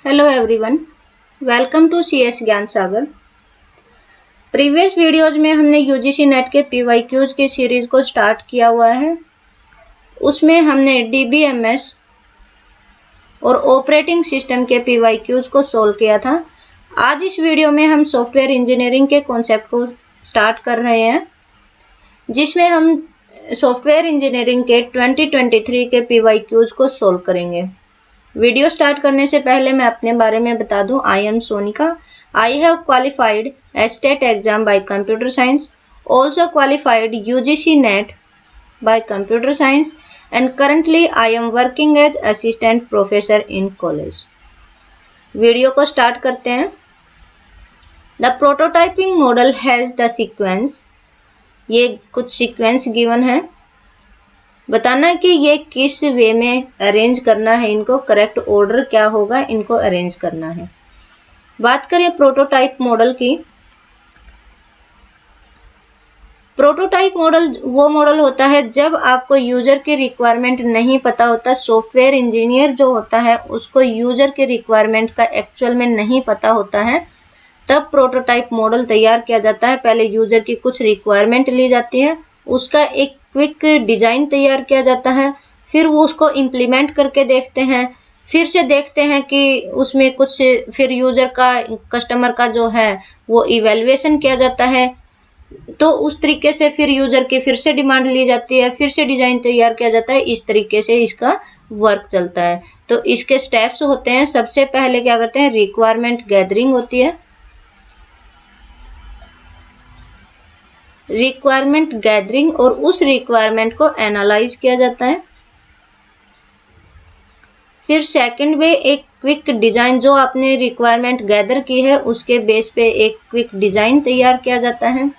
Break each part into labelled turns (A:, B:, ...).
A: Hello everyone, welcome to CS Gyan Sagar. Previous videos में हमने UGC NET के पीवाईक्यूज की सीरीज को स्टार्ट किया हुआ है। उसमें हमने DBMS और ऑपरेटिंग सिस्टम के पीवाईक्यूज को सोल्व किया था। आज इस वीडियो में हम सॉफ्टवेयर इंजीनियरिंग के कॉन्सेप्ट को स्टार्ट कर रहे हैं, जिसमें हम सॉफ्टवेयर इंजीनियरिंग के 2023 के पीवाईक्यूज को सोल्व करेंगे। वीडियो स्टार्ट करने से पहले मैं अपने बारे में बता दूं। I am Sonika. I have qualified state exam by computer science, also qualified UGC NET by computer science and currently I am working as assistant professor in college. Video को स्टार्ट करते हैं। The prototyping model has the sequence. ये कुछ sequence given है, बताना है कि ये किस वे में अरेंज करना है, इनको करेक्ट ऑर्डर क्या होगा, इनको अरेंज करना है। बात करें प्रोटोटाइप मॉडल की। प्रोटोटाइप मॉडल वो मॉडल होता है जब आपको यूजर की रिक्वायरमेंट नहीं पता होता। सॉफ्टवेयर इंजीनियर जो होता है उसको यूजर की रिक्वायरमेंट का एक्चुअल में नहीं पता होता है, तब प्रोटोटाइप मॉडल तैयार किया जाता है। पहले यूजर की कुछ रिक्वायरमेंट ली जाती है, उसका एक क्विक डिजाइन तैयार किया जाता है, फिर वो उसको इम्प्लीमेंट करके देखते हैं, फिर से देखते हैं कि उसमें कुछ, फिर यूजर का, कस्टमर का जो है वो इवैल्यूएशन किया जाता है। तो उस तरीके से फिर यूजर की फिर से डिमांड ली जाती है, फिर से डिजाइन तैयार किया जाता है। इस तरीके से इसका वर्क चलता है। तो इसके स्टेप्स होते हैं। सबसे पहले क्या करते हैं, रिक्वायरमेंट गैदरिंग होती है। रिक्वायरमेंट गैदरिंग और उस रिक्वायरमेंट को एनालाइज किया जाता है। फिर सेकंड वे एक क्विक डिजाइन, जो आपने रिक्वायरमेंट गैदर की है उसके बेस पे एक क्विक डिजाइन तैयार किया जाता है।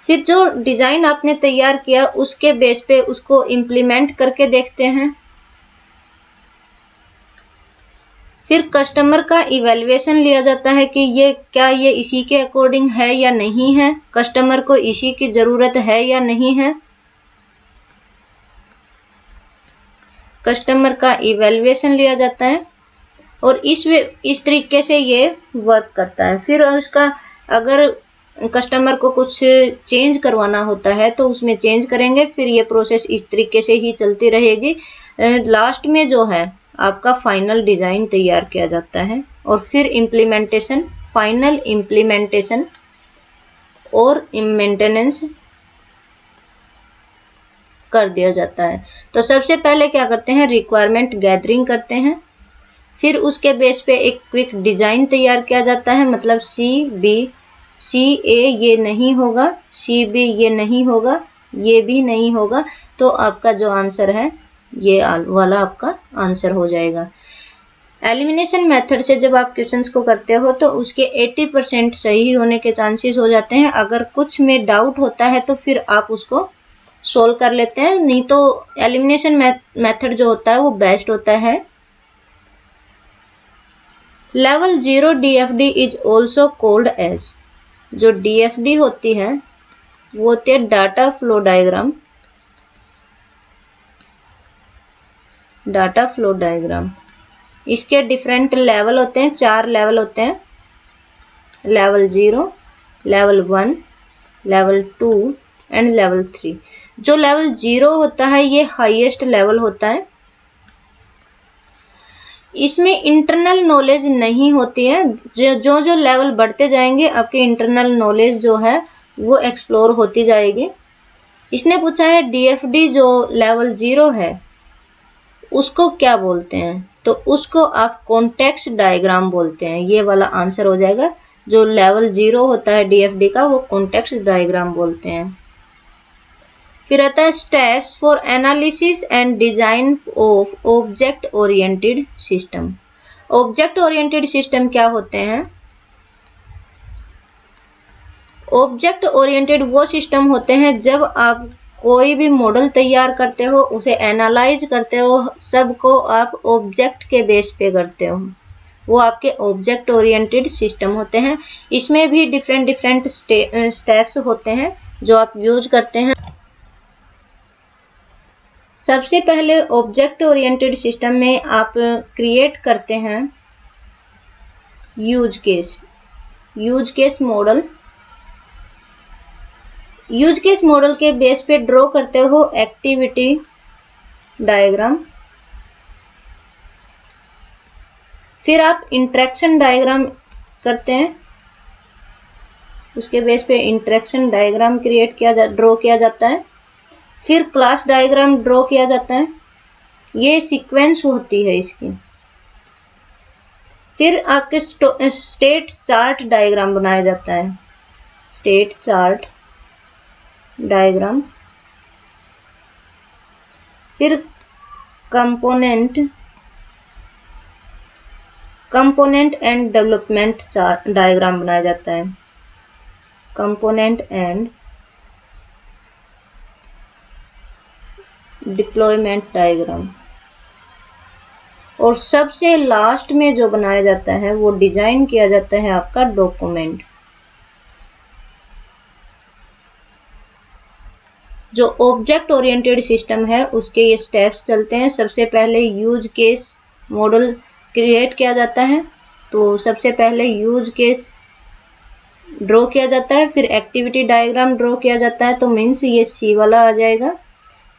A: फिर जो डिजाइन आपने तैयार किया उसके बेस पे उसको इम्प्लीमेंट करके देखते हैं। फिर कस्टमर का इवैल्यूएशन लिया जाता है कि ये इसी के अकॉर्डिंग है या नहीं है, कस्टमर को इसी की जरूरत है या नहीं है। कस्टमर का इवैल्यूएशन लिया जाता है और इस तरीके से ये वर्क करता है। फिर उसका, अगर कस्टमर को कुछ चेंज करवाना होता है तो उसमें चेंज करेंगे। फिर ये प्रोसेस इस तरीके से ही चलती रहेगी। लास्ट में जो है आपका फाइनल डिजाइन तैयार किया जाता है और फिर इम्प्लीमेंटेशन, फाइनल इम्प्लीमेंटेशन और मेंटेनेंस कर दिया जाता है। तो सबसे पहले क्या करते हैं, रिक्वायरमेंट गैदरिंग करते हैं। फिर उसके बेस पे एक क्विक डिजाइन तैयार किया जाता है। मतलब CA ये नहीं होगा, CB ये नहीं होगा, ये भी नहीं होगा, तो आपका जो आंसर है ये वाला आपका आंसर हो जाएगा। एलिमिनेशन मेथड से जब आप क्वेश्चंस को करते हो तो उसके 80% सही होने के चांसेस हो जाते हैं। अगर कुछ में डाउट होता है तो फिर आप उसको सोल्व कर लेते हैं, नहीं तो एलिमिनेशन मेथड जो होता है वो बेस्ट होता है। Level 0 DFD is also called as. जो DFD होती है वो होती है data flow diagram. Data flow diagram, इसके डिफरेंट लेवल होते हैं, 4 लेवल होते हैं। Level 0, level 1, level 2 and level 3। जो लेवल 0 होता है ये हाईएस्ट लेवल होता है। इसमें इंटरनल नॉलेज नहीं होती है। जो लेवल बढ़ते जाएंगे आपके इंटरनल नॉलेज जो है वो एक्सप्लोर होती जाएगी। इसने पूछा है DFD जो लेवल 0 है उसको क्या बोलते हैं, तो उसको आप कॉन्टेक्स्ट डायग्राम बोलते हैं। ये वाला आंसर हो जाएगा। जो लेवल 0 होता है DFD का वो कॉन्टेक्स्ट डायग्राम बोलते हैं। फिर आता है steps for analysis and design of object oriented system. Object oriented system क्या होते हैं? ऑब्जेक्ट ओरिएंटेड वो सिस्टम होते हैं जब आप कोई भी मॉडल तैयार करते हो, उसे एनालाइज करते हो, सबको आप ऑब्जेक्ट के बेस पे करते हो, वो आपके ऑब्जेक्ट ओरिएंटेड सिस्टम होते हैं। इसमें भी डिफरेंट स्टेप्स होते हैं जो आप यूज करते हैं। सबसे पहले ऑब्जेक्ट ओरिएंटेड सिस्टम में आप क्रिएट करते हैं use case model. Use case model के बेस पे ड्रॉ करते हो एक्टिविटी डायग्राम। फिर आप इंटरेक्शन डायग्राम करते हैं, उसके बेस पे इंटरेक्शन डायग्राम ड्रॉ किया जाता है। फिर क्लास डायग्राम ड्रॉ किया जाता है, ये सीक्वेंस होती है इसकी। फिर आपके स्टेट चार्ट डायग्राम बनाया जाता है, स्टेट चार्ट डायग्राम। फिर component and development chart diagram बनाया जाता है, कंपोनेंट एंड डिप्लॉयमेंट डायग्राम। और सबसे लास्ट में जो बनाया जाता है वो डिजाइन किया जाता है आपका डॉक्यूमेंट। जो ऑब्जेक्ट ओरिएंटेड सिस्टम है उसके ये स्टेप्स चलते हैं। सबसे पहले यूज केस मॉडल क्रिएट किया जाता है, तो सबसे पहले यूज केस ड्रॉ किया जाता है, फिर एक्टिविटी डायग्राम ड्रॉ किया जाता है, तो मीन्स ये सी वाला आ जाएगा।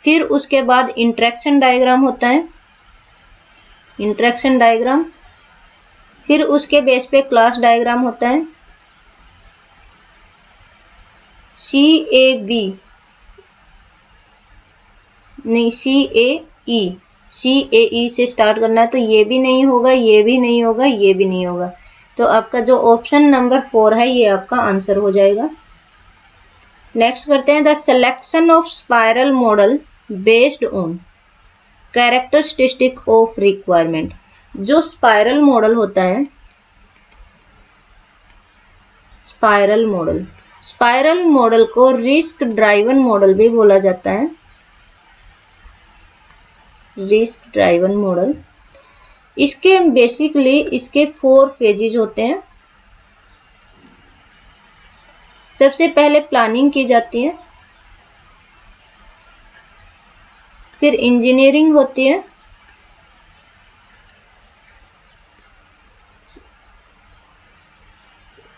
A: फिर उसके बाद इंटरेक्शन डायग्राम होता है, इंटरेक्शन डायग्राम। फिर उसके बेस पे क्लास डायग्राम होता है, CAB नहीं CAE से स्टार्ट करना है, तो ये भी नहीं होगा, ये भी नहीं होगा, ये भी नहीं होगा। तो आपका जो ऑप्शन नंबर 4 है ये आपका आंसर हो जाएगा। नेक्स्ट करते हैं the selection of spiral model based on characteristic of requirement. जो स्पाइरल मॉडल होता है, स्पाइरल मॉडल को रिस्क ड्राइवन मॉडल भी बोला जाता है, रिस्क ड्राइवन मॉडल। इसके बेसिकली इसके 4 फेजेज होते हैं। सबसे पहले प्लानिंग की जाती है, फिर इंजीनियरिंग होती है,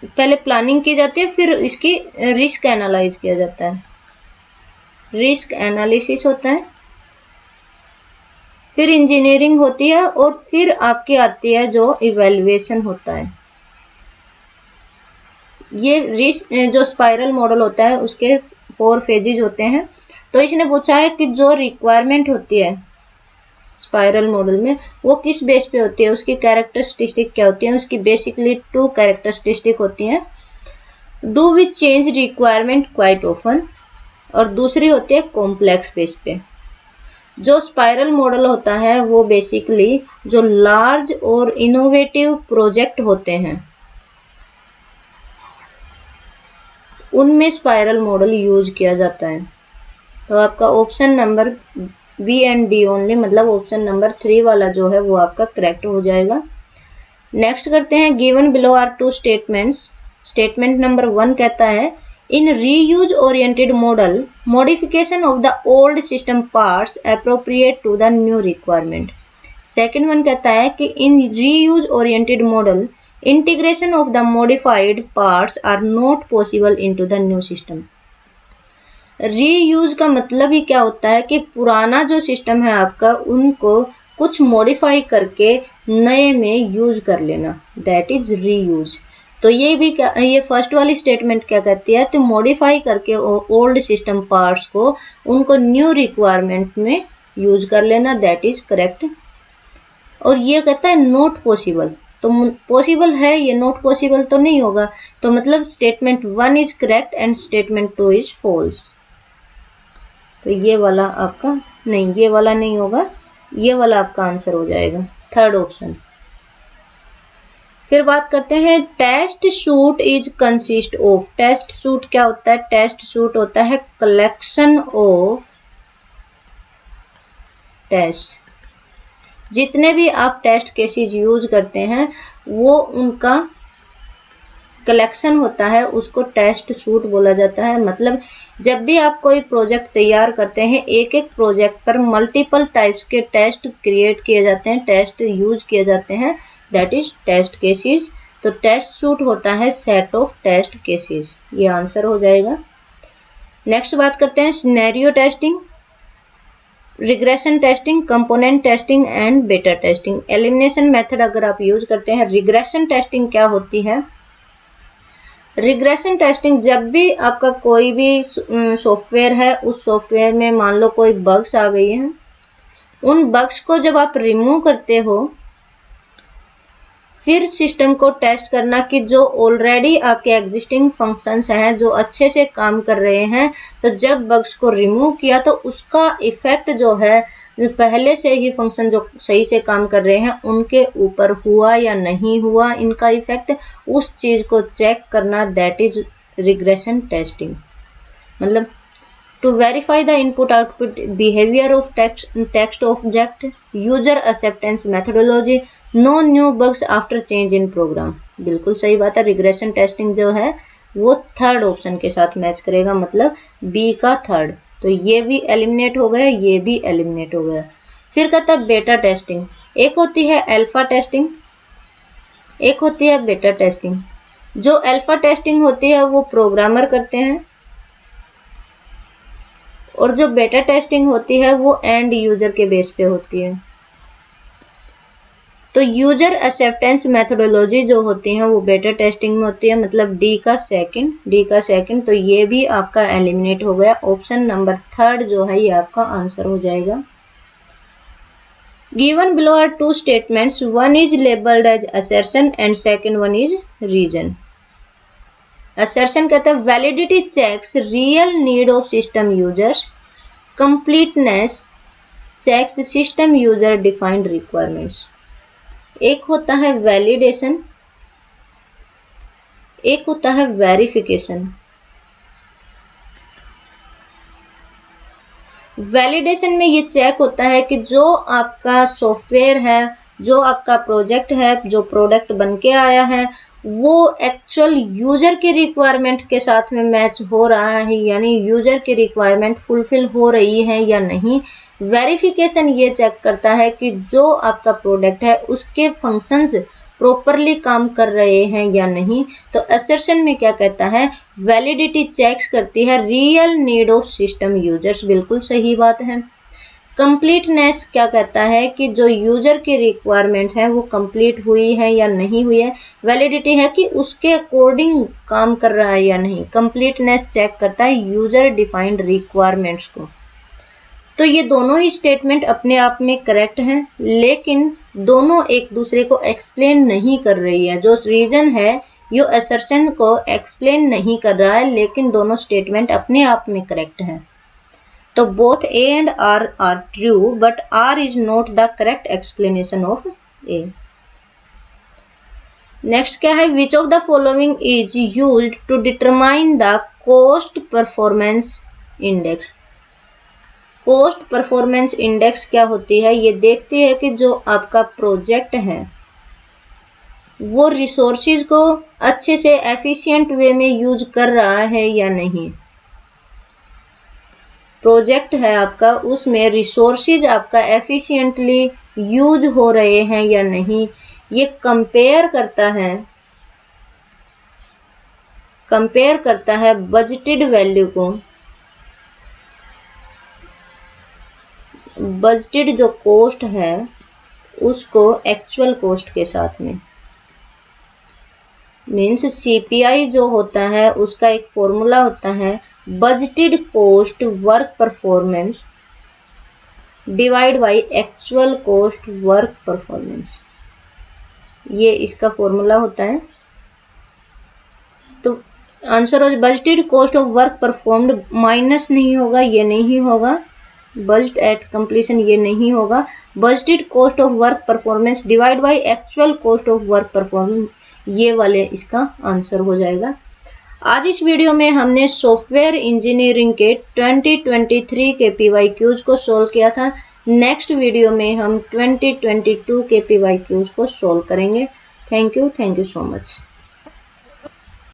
A: पहले प्लानिंग की जाती है, फिर इसकी रिस्क एनालाइज किया जाता है, रिस्क एनालिसिस होता है, फिर इंजीनियरिंग होती है, और फिर आपकी आती है जो इवैल्यूएशन होता है। ये रिस्क जो स्पाइरल मॉडल होता है उसके 4 फेजेज होते हैं। तो इसने पूछा है कि जो रिक्वायरमेंट होती है स्पाइरल मॉडल में वो किस बेस पे होती है, उसकी कैरेक्टरिस्टिक क्या होती है। उसकी बेसिकली 2 कैरेक्टरिस्टिक होती हैं, do we change requirement quite often, और दूसरी होती है कॉम्प्लेक्स बेस पे। जो स्पाइरल मॉडल होता है वो बेसिकली जो लार्ज और इनोवेटिव प्रोजेक्ट होते हैं उनमें स्पाइरल मॉडल यूज किया जाता है। तो आपका option number B and D only, मतलब ऑप्शन नंबर 3 वाला जो है वो आपका करेक्ट हो जाएगा। नेक्स्ट करते हैं given below are 2 statements. Statement number 1 कहता है in reuse oriented model modification of the old system parts appropriate to the new requirement. Second one कहता है कि in reuse oriented model integration of the modified parts are not possible into the new system. Reuse का मतलब ही क्या होता है कि पुराना जो सिस्टम है आपका उनको कुछ मॉडिफाई करके नए में यूज कर लेना, दैट इज रीयूज। तो ये भी क्या, ये फर्स्ट वाली स्टेटमेंट क्या कहती है, तो मॉडिफाई करके ओल्ड सिस्टम पार्ट्स को उनको न्यू रिक्वायरमेंट में यूज कर लेना, दैट इज करेक्ट। और ये कहता है नॉट पॉसिबल, तो पॉसिबल है ये, नॉट पॉसिबल तो नहीं होगा। तो मतलब statement 1 is correct and statement 2 is false. तो ये वाला आपका नहीं, ये वाला नहीं होगा, ये वाला आपका आंसर हो जाएगा, थर्ड ऑप्शन। फिर बात करते हैं test suite is consist of. Test suite क्या होता है, टेस्ट सूट होता है कलेक्शन ऑफ टेस्ट। जितने भी आप टेस्ट केसेस यूज करते हैं वो उनका कलेक्शन होता है, उसको टेस्ट सूट बोला जाता है। मतलब जब भी आप कोई प्रोजेक्ट तैयार करते हैं, एक एक प्रोजेक्ट पर मल्टीपल टाइप्स के टेस्ट क्रिएट किए जाते हैं, टेस्ट यूज किए जाते हैं, दैट इज टेस्ट केसेस। तो टेस्ट सूट होता है सेट ऑफ टेस्ट केसेस, ये आंसर हो जाएगा। नेक्स्ट बात करते हैं scenario testing, regression testing, component testing and बेटा टेस्टिंग। एलिमिनेशन मेथड अगर आप यूज करते हैं, रिग्रेशन टेस्टिंग क्या होती है? रिग्रेशन टेस्टिंग जब भी आपका कोई भी सॉफ्टवेयर है, उस सॉफ्टवेयर में मान लो कोई बग्स आ गई हैं, उन बग्स को जब आप रिमूव करते हो, फिर सिस्टम को टेस्ट करना कि जो ऑलरेडी आपके एग्जिस्टिंग फंक्शंस हैं जो अच्छे से काम कर रहे हैं, तो जब बग्स को रिमूव किया तो उसका इफेक्ट जो है पहले से ही फंक्शन जो सही से काम कर रहे हैं उनके ऊपर हुआ या नहीं हुआ, इनका इफेक्ट, उस चीज को चेक करना, दैट इज रिग्रेशन टेस्टिंग। मतलब to verify the input output behavior of text object, user acceptance methodology, no new bugs after change in program। बिल्कुल सही बात है। रिग्रेशन टेस्टिंग जो है वो थर्ड ऑप्शन के साथ मैच करेगा, मतलब बी का थर्ड। तो ये भी एलिमिनेट हो गया, ये भी एलिमिनेट हो गया। फिर कहता है बेटा टेस्टिंग। एक होती है अल्फा टेस्टिंग, एक होती है बेटा टेस्टिंग। जो अल्फा टेस्टिंग होती है वो प्रोग्रामर करते हैं, और जो बेटा टेस्टिंग होती है वो एंड यूजर के बेस पे होती है। तो यूजर एक्सेप्टेंस मेथोडोलॉजी जो होती है वो बेटा टेस्टिंग में होती है, मतलब डी का सेकंड। तो ये भी आपका एलिमिनेट हो गया। ऑप्शन नंबर थर्ड जो है ये आपका आंसर हो जाएगा। Given below are two statements, one is labelled as assertion and second one is reason. Assertion कहता है validity checks real need of system users, completeness checks system user defined requirements. एक होता है वैलिडेशन, एक होता है वेरिफिकेशन। वैलिडेशन में ये चेक होता है कि जो आपका सॉफ्टवेयर है, जो आपका प्रोजेक्ट है, जो प्रोडक्ट बन के आया है, वो एक्चुअल यूजर की रिक्वायरमेंट के साथ में मैच हो रहा है, यानी यूजर की रिक्वायरमेंट फुलफिल हो रही है या नहीं। वेरिफिकेशन ये चेक करता है कि जो आपका प्रोडक्ट है उसके फंक्शंस प्रॉपरली काम कर रहे हैं या नहीं। तो असर्शन में क्या कहता है, वैलिडिटी चेक्स करती है real need of system users, बिल्कुल सही बात है। कंप्लीटनेस क्या कहता है कि जो यूजर की रिक्वायरमेंट है वो कंप्लीट हुई है या नहीं हुई है। वैलिडिटी है कि उसके अकॉर्डिंग काम कर रहा है या नहीं। कंप्लीटनेस चेक करता है यूजर डिफाइंड रिक्वायरमेंट्स को। तो ये दोनों ही स्टेटमेंट अपने आप में करेक्ट हैं, लेकिन दोनों एक दूसरे को एक्सप्लेन नहीं कर रही है। जो रीजन है ये असर्शन को एक्सप्लेन नहीं कर रहा है, लेकिन दोनों स्टेटमेंट अपने आप में करेक्ट हैं। तो both A and R are true, but R is not the correct explanation of A. Next क्या है, which of the following is used to determine the cost performance index. Cost performance index क्या होती है, ये देखती है कि जो आपका प्रोजेक्ट है वो रिसोर्सेज को अच्छे से एफिशिएंट वे में यूज कर रहा है या नहीं। प्रोजेक्ट है आपका, उसमें रिसोर्सेज आपका एफिशिएंटली यूज हो रहे हैं या नहीं, ये कंपेयर करता है बजटेड वैल्यू को, बजटेड जो कॉस्ट है उसको एक्चुअल कॉस्ट के साथ में। मीन्स सीपीआई जो होता है उसका एक फॉर्मूला होता है budgeted cost work performance divide by actual cost work performance, ये इसका फॉर्मूला होता है। तो आंसर हो budgeted cost of work performed, minus नहीं होगा, ये नहीं होगा, बजट एट कंप्लीशन ये नहीं होगा, budgeted cost of work performance divide by actual cost of work performance, ये वाले इसका आंसर हो जाएगा। आज इस वीडियो में हमने सॉफ्टवेयर इंजीनियरिंग के 2023 के PYQs को सोल्व किया था। नेक्स्ट वीडियो में हम 2022 के PYQs को सोल्व करेंगे। Thank you so much.